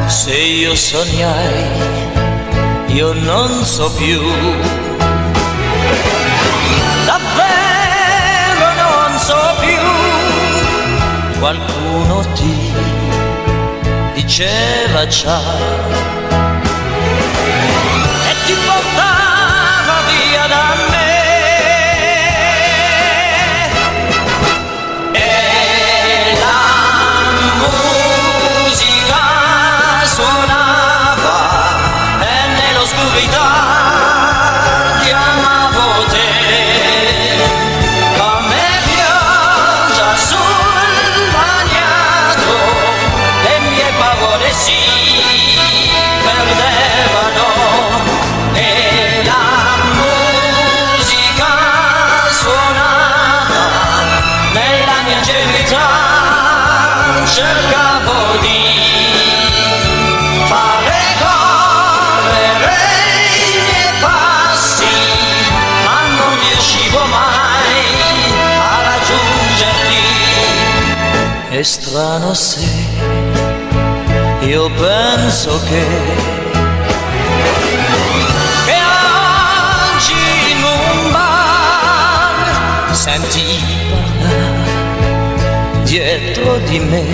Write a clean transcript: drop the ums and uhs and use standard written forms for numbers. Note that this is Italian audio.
Se io sognai, io non so più, davvero non so più. Qualcuno ti diceva ciao e ti portava via da me. E la musica suonava e nell'oscurità chiamavo te, come pioggia sul bagnato, le mie paure si perdevano e la musica suonava nella mia ingenuità, cercavo di fare correre i miei passi, ma non riuscivo mai a raggiungerti. È strano se io penso che oggi in un bar senti parlare dietro di me